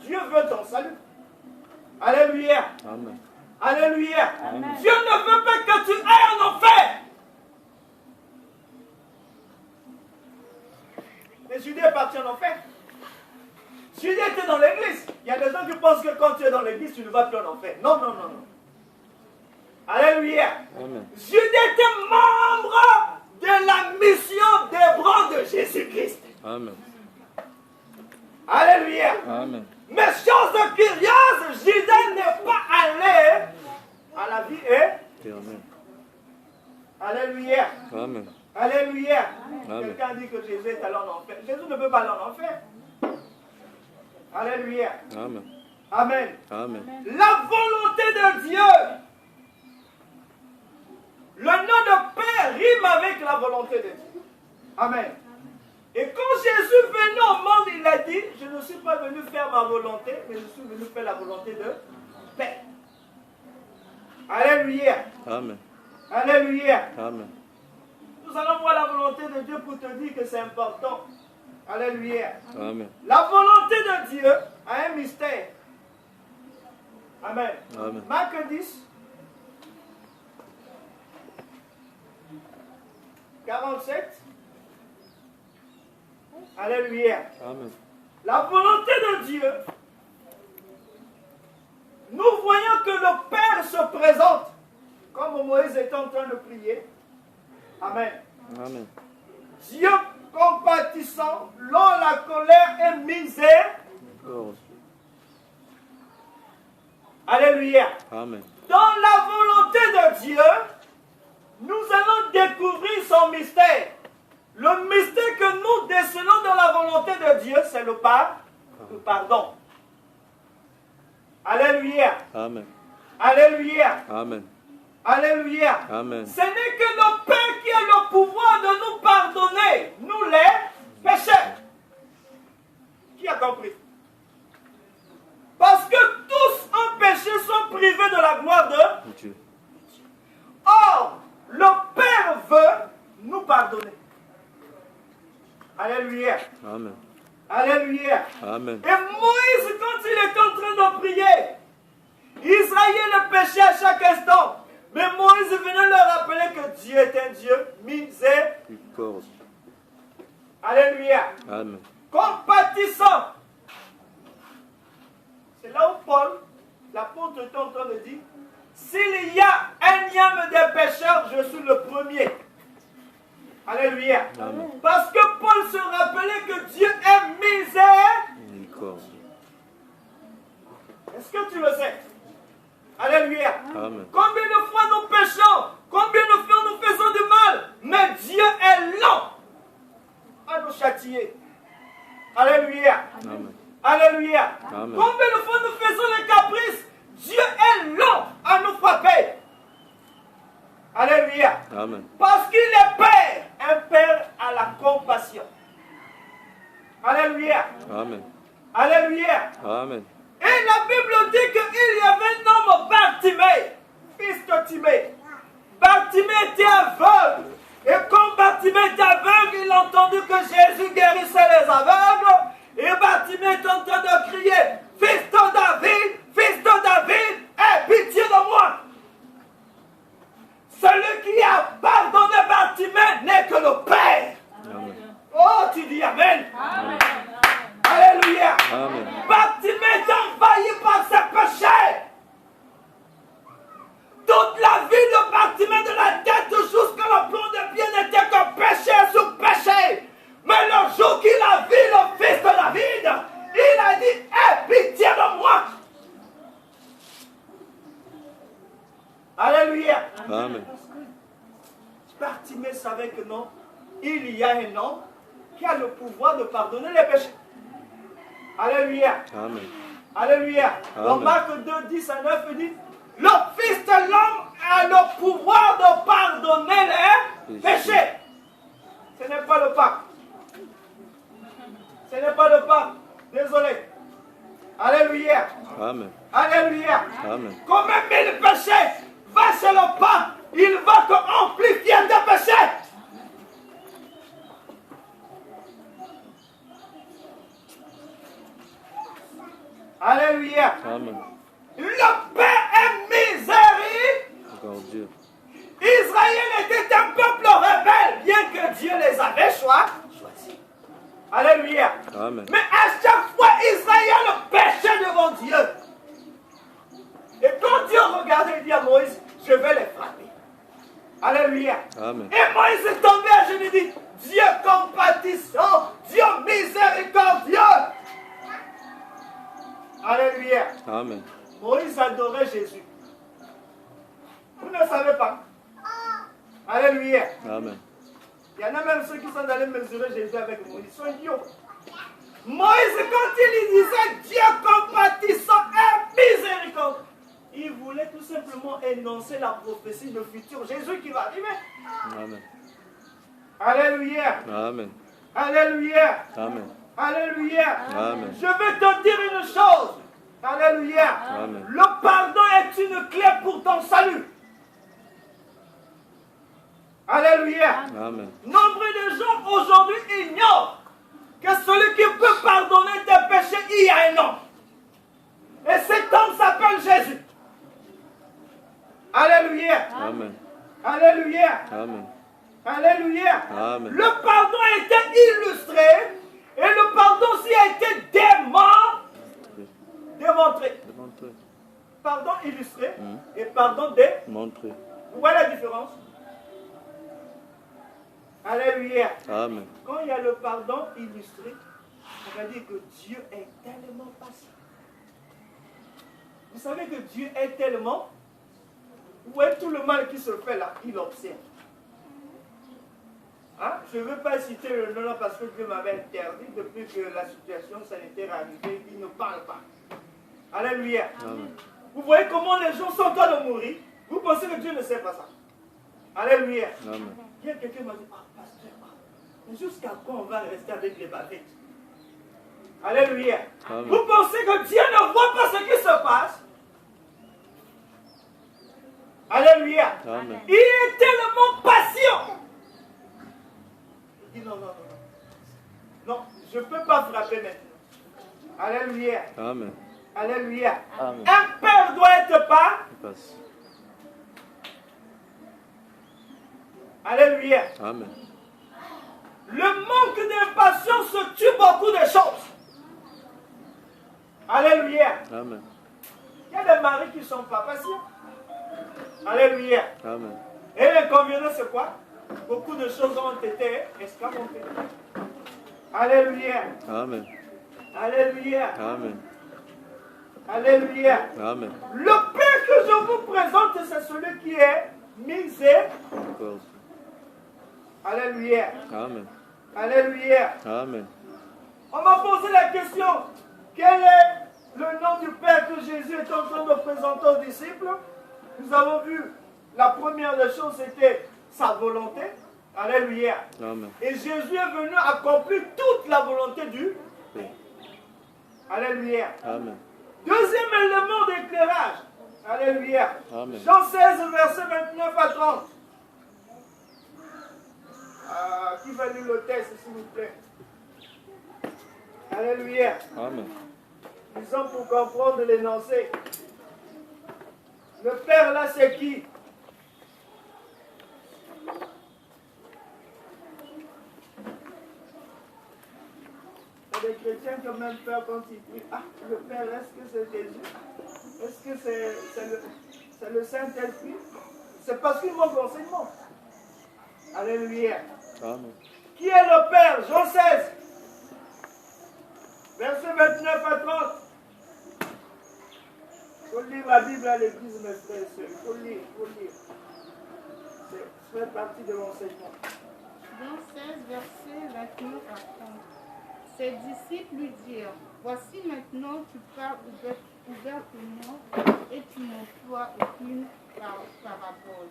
Dieu veut ton salut. Alléluia. Amen. Alléluia. Amen. Dieu ne veut pas que tu ailles en enfer. Mais Judas est parti en enfer. Judas était dans l'église. Il y a des gens qui pensent que quand tu es dans l'église, tu ne vas plus en enfer. Non, non, non, non. Alléluia. Amen. Judas était membre de la mission des bras de Jésus-Christ. Amen. Alléluia. Amen. Mais chose curieuse, Judas n'est pas allé à la vie Éternel. Alléluia. Amen. Alléluia. Amen. Quelqu'un dit que Jésus est allé en enfer. Jésus ne peut pas aller en enfer. Alléluia. Amen. Amen. Amen. La volonté de Dieu. Le nom de Père rime avec la volonté de Dieu. Amen. Et quand Jésus venait au monde, il a dit, je ne suis pas venu faire ma volonté, mais je suis venu faire la volonté de Père. Alléluia. Amen. Alléluia. Amen. Nous allons voir la volonté de Dieu pour te dire que c'est important. Alléluia. Amen. La volonté de Dieu a un mystère. Amen. Amen. Marc 10, 47. Alléluia. Amen. La volonté de Dieu, nous voyons que le Père se présente, comme Moïse était en train de prier. Amen. Amen. Dieu compatissant, long la colère et misère. Oh. Alléluia. Amen. Dans la volonté de Dieu, nous allons découvrir son mystère. Le mystère que nous décelons dans la volonté de Dieu, c'est le pardon. Alléluia. Amen. Alléluia. Amen. Alléluia. Amen. Ce n'est que le Père qui a le pouvoir de nous pardonner, nous les pécheurs. Qui a compris? Parce que tous en péché sont privés de la gloire de Dieu. Or, le Père veut nous pardonner. Alléluia. Amen. Alléluia. Amen. Et Moïse, quand il était en train de prier, Israël le péchait à chaque instant. Mais Moïse venait leur rappeler que Dieu est un Dieu miséricordieux. Alléluia. Amen. Compatissant. C'est là où Paul, l'apôtre, est en train de dire, s'il y a un nième des pécheurs, je suis le premier. Alléluia. Amen. Parce que Paul se rappelait que Dieu est miséricordieux. Est-ce que tu le sais? Alléluia. Amen. Combien de fois nous péchons? Combien de fois nous faisons du mal? Mais Dieu est lent à nous châtier. Alléluia. Amen. Alléluia. Amen. Combien de fois nous faisons les caprices? Dieu est lent à nous frapper. Alléluia. Amen. Parce qu'il est Père. Un Père à la compassion. Alléluia. Amen. Alléluia. Amen. Et la Bible dit qu'il y avait un homme Bartimée, fils de Timée. Bartimée était aveugle. Et comme Bartimée était aveugle, il a entendu que Jésus guérissait les aveugles. Et Bartimée est en train de crier, fils de David, aie pitié de moi. Celui qui a pardonné Bartimée n'est que le Père. Amen. Oh, tu dis Amen. Amen. Alléluia. Amen. Bartimée est envahi par ses péchés. Toute la vie de Bartimée de la tête jusqu'à la plomb de pied n'était que péché sur péché. Mais le jour qu'il a vu le fils de David, il a dit, aie pitié de moi. Alléluia. Amen. Bartimée savait que non, il y a un homme qui a le pouvoir de pardonner les péchés. Alléluia. Amen. Alléluia. Dans Amen. Marc 2, 10 à 9, il dit, le Fils de l'homme a le pouvoir de pardonner les péchés. Ce n'est pas le pape. Ce n'est pas le pape. Désolé. Alléluia. Amen. Alléluia. Amen. Comme 1000 péchés, va chez le pape, il va te amplifier tes péchés. Alléluia. Amen. Le Père est miséricordieux. Dieu. Israël était un peuple rebelle, bien que Dieu les avait choisis. Alléluia. Amen. Mais à chaque fois, Israël péchait devant Dieu. Et quand Dieu regardait, il dit à Moïse, je vais les frapper. Alléluia. Amen. Et Moïse est tombé à genoux et dit, Dieu compatissant, Dieu miséricordieux. Alléluia. Amen. Moïse adorait Jésus. Vous ne savez pas. Alléluia. Amen. Il y en a même ceux qui sont allés mesurer Jésus avec Moïse. Ils sont idiots. Moïse, quand il disait Dieu compatissant et miséricordieux, il voulait tout simplement énoncer la prophétie de futur Jésus qui va arriver. Amen. Alléluia. Amen. Alléluia. Amen. Alléluia. Amen. Je vais te dire une chose. Alléluia. Amen. Le pardon est une clé pour ton salut. Alléluia. Amen. Nombre de gens aujourd'hui ignorent que celui qui peut pardonner tes péchés, il y a un homme. Et cet homme s'appelle Jésus. Alléluia. Amen. Alléluia. Amen. Alléluia. Amen. Le pardon a été illustré et le pardon aussi a été démontré. Démontrez. Pardon illustré et pardon démontré. Montrez. Vous voyez la différence? Alléluia. Amen. Quand il y a le pardon illustré, ça veut dire que Dieu est tellement patient. Vous savez que Dieu est tellement... Vous voyez tout le mal qui se fait là, il observe. Hein? Je ne veux pas citer le nom là parce que Dieu m'avait interdit depuis que la situation sanitaire est arrivée, il ne parle pas. Alléluia. Amen. Vous voyez comment les gens sont en train de mourir. Vous pensez que Dieu ne sait pas ça. Alléluia. Amen. Il y a quelqu'un qui m'a dit, pasteur, mais jusqu'à quand on va rester avec les bavettes? Alléluia. Amen. Vous pensez que Dieu ne voit pas ce qui se passe? Alléluia. Amen. Il est tellement patient. Il dit non, non, non, non. Non, je ne peux pas frapper maintenant. Alléluia. Amen. Alléluia. Amen. Un père doit être pas. Passe. Alléluia. Amen. Le manque d'impatience tue beaucoup de choses. Alléluia. Amen. Il y a des maris qui ne sont pas patients. Alléluia. Amen. Et l'inconvénient, c'est quoi? Beaucoup de choses ont été escamontées. Alléluia. Amen. Alléluia. Amen. Alléluia. Amen. Le Père que je vous présente, c'est celui qui est miséricordieux. Alléluia. Amen. Alléluia. Amen. On m'a posé la question, quel est le nom du Père que Jésus est en train de présenter aux disciples? Nous avons vu, la première des choses, c'était sa volonté. Alléluia. Amen. Et Jésus est venu accomplir toute la volonté du Père. Alléluia. Amen. Deuxième élément d'éclairage. Alléluia. Amen. Jean 16, verset 29 à 30. Qui va lire le texte, s'il vous plaît? Alléluia. Amen. Disons pour comprendre l'énoncé. Le Père là, c'est qui? Il y a des chrétiens qui ont même peur quand ils prient. Ah, le Père, est-ce que c'est Jésus? Est-ce que c'est le Saint-Esprit? C'est parce qu'ils manquent d'enseignement. Alléluia. Amen. Qui est le Père? Jean 16. Verset 29 à 30. Il faut lire la Bible à l'église, mes frères et sœurs. Il faut lire, il faut lire. Ça fait partie de l'enseignement. Jean 16, verset 29 à 30. Ses disciples lui dirent, voici maintenant tu parles ouvertement et tu n'emploies aucune parabole.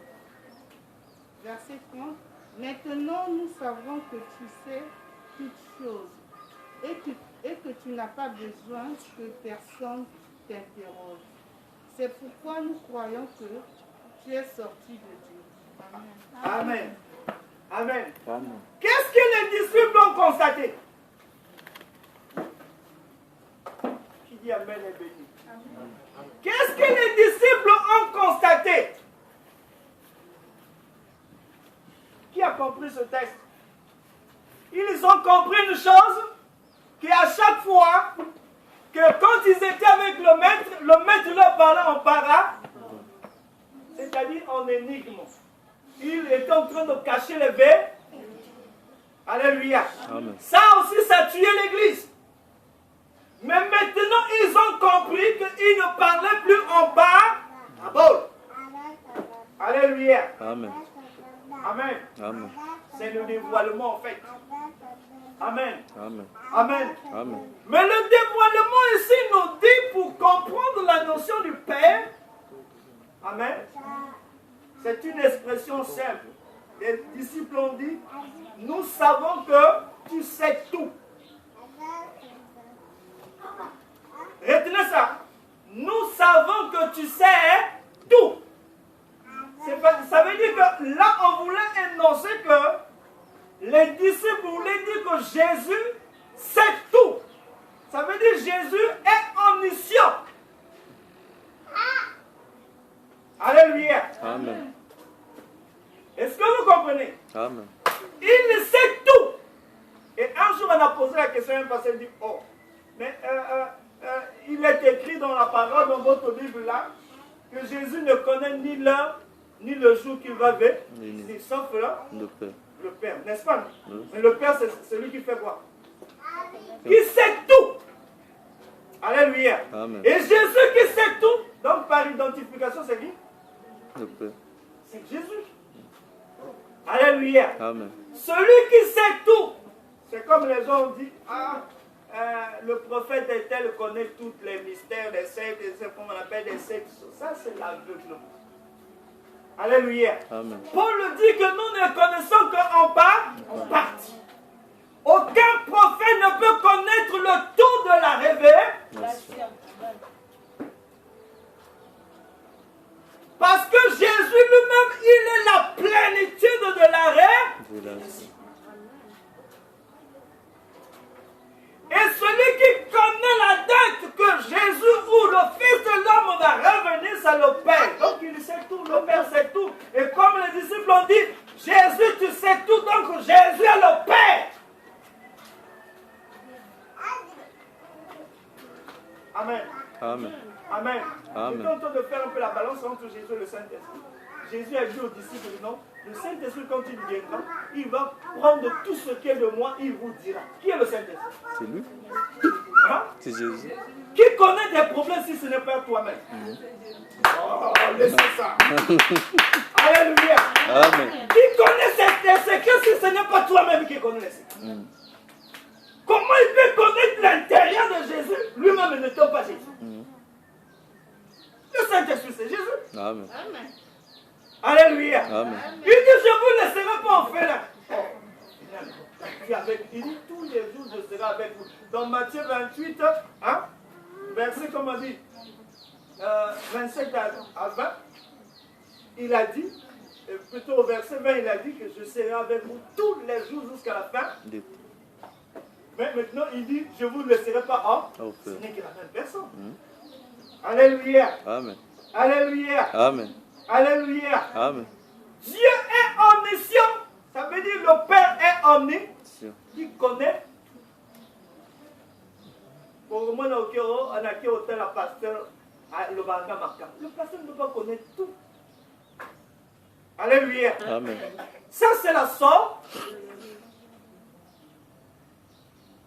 Verset 30. Maintenant nous savons que tu sais toutes choses et que tu n'as pas besoin que personne t'interroge. C'est pourquoi nous croyons que tu es sorti de Dieu. Amen. Amen. Amen. Amen. Qu'est-ce que les disciples ont constaté? Qui qui amène est béni. Qu'est-ce que les disciples ont constaté? Qui a compris ce texte? Ils ont compris une chose, qu'à chaque fois que quand ils étaient avec le maître leur parlait en para, c'est-à-dire en énigme. Il était en train de cacher les veilles. Alléluia. Amen. Ça aussi, ça tuait l'église. Mais maintenant, ils ont compris qu'ils ne parlaient plus en parabole. Alléluia. Amen. Amen. Amen. C'est le dévoilement en fait. Amen. Amen. Amen. Amen. Mais le dévoilement ici nous dit pour comprendre la notion du Père. Amen. C'est une expression simple. Les disciples ont dit, nous savons que tu sais tout. Retenez ça. Nous savons que tu sais tout. Ça veut dire que là, on voulait énoncer que les disciples voulaient dire que Jésus sait tout. Ça veut dire que Jésus est omniscient. Alléluia. Amen. Est-ce que vous comprenez? Amen. Il sait tout. Et un jour, on a posé la question à un pasteur, il dit, oh, mais il est écrit dans la parole, dans votre Bible là, que Jésus ne connaît ni l'heure, ni le jour qu'il va venir, sauf le Père, n'est-ce pas? Oui. Mais le Père, c'est celui qui fait quoi? Qui sait tout. Alléluia. Amen. Et Jésus qui sait tout, donc par identification, c'est qui? Le Père. C'est Jésus. Alléluia. Amen. Celui qui sait tout. C'est comme les gens ont dit, le prophète est tel connaît tous les mystères des sectes, comme on appelle des sectes. Ça, c'est l'aveuglement. Alléluia. Amen. Paul dit que nous ne connaissons qu'en partie. Aucun prophète ne peut connaître le tout de la révélation. Parce que Jésus lui-même, il est la plénitude de la révélation. Et celui qui connaît la date que Jésus ou le Fils de l'homme va revenir, c'est le Père. Donc il sait tout, le Père sait tout. Et comme les disciples ont dit, Jésus tu sais tout, donc Jésus est le Père. Amen. Amen. Amen. Amen. J'étais en train de faire un peu la balance entre Jésus et le Saint-Esprit. Jésus a dit aux disciples, non, le Saint-Esprit, quand il viendra, il va prendre tout ce qui est de moi, il vous dira. Qui est le Saint-Esprit? C'est lui. Hein? C'est Jésus. Qui connaît des problèmes si ce n'est pas toi-même? Oh, laissez ça. Alléluia. Amen. Qui connaît ces secrets si ce n'est pas toi-même qui connaît les secrets? Comment il peut connaître l'intérieur de Jésus? Lui-même n'étant pas Jésus. Le Saint-Esprit, c'est Jésus. Amen. Alléluia. Amen. Il dit, je ne vous laisserai pas en faire. Il dit, tous les jours, je serai avec vous. Dans Matthieu 28, verset, comme on dit, 27 à 20, il a dit, plutôt au verset 20, il a dit que je serai avec vous tous les jours jusqu'à la fin. Mais maintenant, il dit, je ne vous laisserai pas en. Ce n'est que la même personne. Alléluia. Amen. Alléluia. Amen. Alléluia. Amen. Dieu est omniscient. Ça veut dire le Père est omniscient. Il connaît. Pour moi, on a qui hôtel à pasteur le Banga Makam. Le pasteur ne peut pas connaître tout. Alléluia. Amen. Ça, c'est la sorte.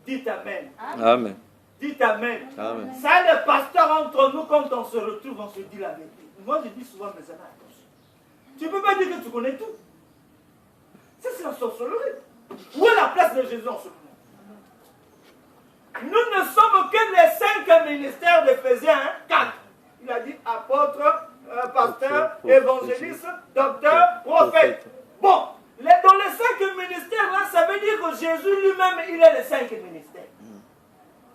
Dites Amen. Amen. Dites Amen. Amen. Ça, les pasteurs entre nous, quand on se retrouve, on se dit la vérité. Moi, je dis souvent, mes amis, attention. Tu ne peux pas dire que tu connais tout. Ça, c'est la sorcellerie. Où est la place de Jésus en ce moment? Nous ne sommes que les 5 ministères d'Éphésiens 4. Il a dit apôtre, pasteur, évangéliste, docteur, prophète. Bon, dans les 5 ministères, là, ça veut dire que Jésus lui-même, il est les 5 ministères.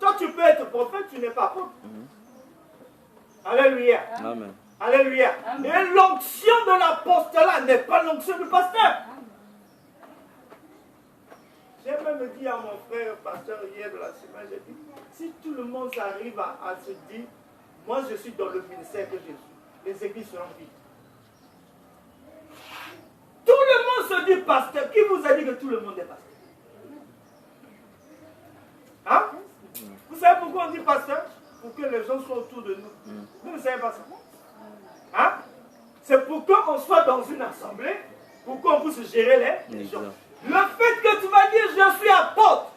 Toi, tu peux être prophète, tu n'es pas apôtre. Alléluia. Amen. Alléluia. Et l'onction de l'apostolat n'est pas l'onction du pasteur. J'ai même dit à mon frère, pasteur, hier de la semaine, j'ai dit, Si tout le monde arrive à se dire, moi je suis dans le ministère que je suis, les églises seront vides. Tout le monde se dit pasteur. Qui vous a dit que tout le monde est pasteur? Hein? Vous savez pourquoi on dit pasteur? Pour que les gens soient autour de nous. Vous ne savez pas ça? Hein? C'est pour qu'on soit dans une assemblée, pour qu'on puisse gérer les gens. Le fait que tu vas dire je suis apôtre,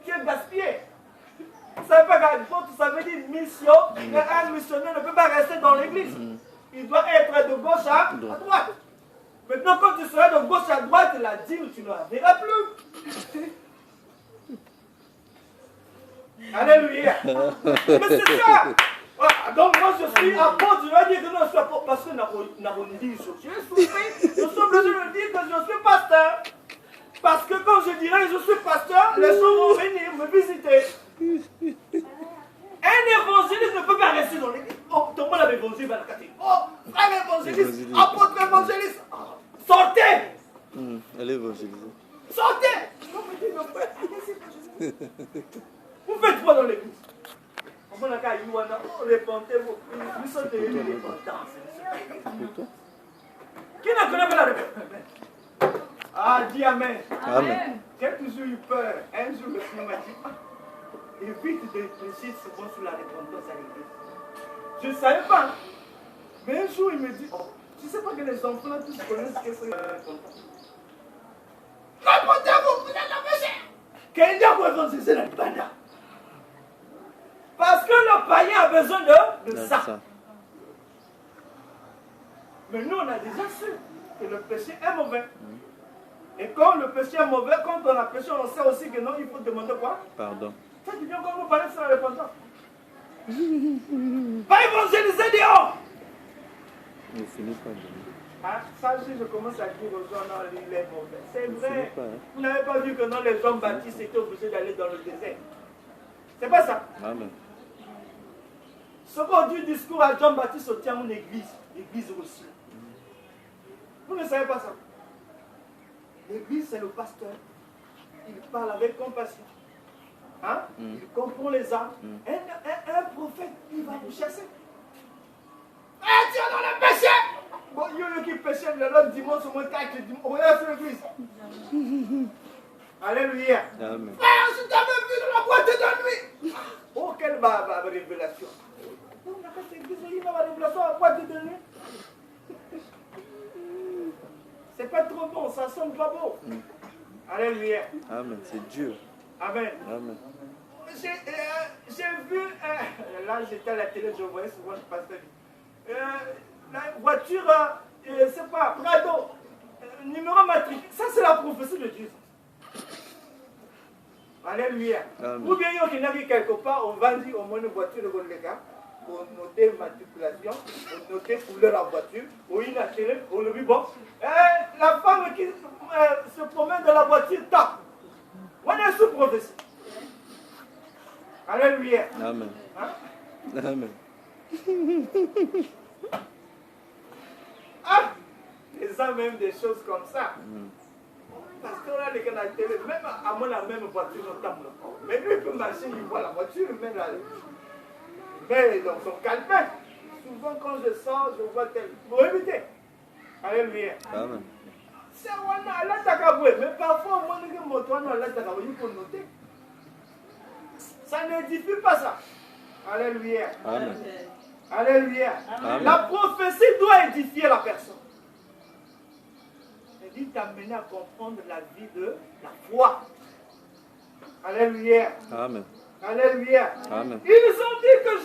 tu es gaspillé. Vous ne savez pas qu'apôtre, ça veut dire mission. Un missionnaire ne peut pas rester dans l'église. Il doit être de gauche à droite. Maintenant, quand tu seras de gauche à droite, la dîme, tu ne la verras plus. Alléluia. Mais c'est ça. Voilà. Donc moi je suis apôtre, je vais dire que non, je suis apôtre parce que je suis souffert. Je suis obligé de dire que je suis pasteur. Parce que quand je dirai que je suis pasteur, les gens vont venir me visiter. Un évangéliste ne peut pas rester dans l'église. Oh, tout le monde a l'évangile dans la catégorie. Oh, frère évangéliste, apôtre évangéliste. Sortez. Elle est évangélisée. Sortez. Vous faites quoi dans l'église? Répondez-vous. Nous sommes devenus répondants. Qui ne connaît pas la réponse? Ah, dis Amen. Amen. J'ai toujours eu peur. Un jour, le Seigneur m'a dit, évite de réfléchir souvent sur la repentance à l'église. Je ne savais pas. Mais un jour, il me dit, oh, tu ne sais pas que les enfants là, tous connaissent ce que c'est la repentance. Répondez-vous, vous êtes la péché. Quelqu'un peut évangéliser la banda. Parce que le païen a besoin de ça. Mais nous, on a déjà su que le péché est mauvais. Et quand le péché est mauvais, quand on a péché, on sait aussi que non, il faut demander quoi? Pardon. Ça, tu viens quand vous parlez sur la repentance. Pas évangéliser dehors. Ne finis pas. Ah, ça, si je commence à dire aux gens, non, il est mauvais. C'est vrai. Pas, hein. Vous n'avez pas vu que non, les gens baptistes étaient obligés d'aller dans le désert. C'est pas ça. Amen. Ce qu'on dit discours à Jean-Baptiste au tient une église. L'église aussi. Vous ne savez pas ça. L'église, c'est le pasteur. Il parle avec compassion. Hein? Il comprend les âmes. Un prophète, il va vous chasser. Tu es dans le péché! Bon, il y en a qui péchaient le dimanche au moins 4 dimanches. On regarde sur l'église. Alléluia. Amen. Frère, je t'avais vu dans la boîte de nuit. Oh, quelle révélation. On a fait cette église, il y a une révélation dans la boîte de nuit. C'est pas trop bon, ça sonne pas beau. Alléluia. Amen. C'est Dieu. Amen. Amen. J'ai vu, là j'étais à la télé, je voyais souvent le pasteur. La voiture, c'est pas, Prado, numéro matricule. Ça c'est la prophétie de Dieu. Alléluia. Amen. Ou bien il y en a quelque part, on va dire au moins une voiture de les gars. Pour noter matriculation, pour noter couleur la voiture, ou une télé, on le dit bon. La femme qui se promène dans la voiture tape. On est sous prophétie. Alléluia. Amen. Hein? Amen. Ah, les gens même des choses comme ça. Parce qu'on a les gars dans la télé, même à moi la même voiture, on tape. Mais lui il peut marcher, il voit la voiture, même là. Mais dans son calepin, souvent quand je sors, je vois tel. Pour éviter. Alléluia. Amen. C'est un l'attaque, mais parfois, moi, je me l'attaque, il faut noter. Ça n'édifie pas ça. Alléluia. Amen. Alléluia. Amen. La prophétie doit édifier la personne. Elle dit t'amener à comprendre la vie de la foi. Alléluia. Amen. Alléluia. Amen. Ils ont dit que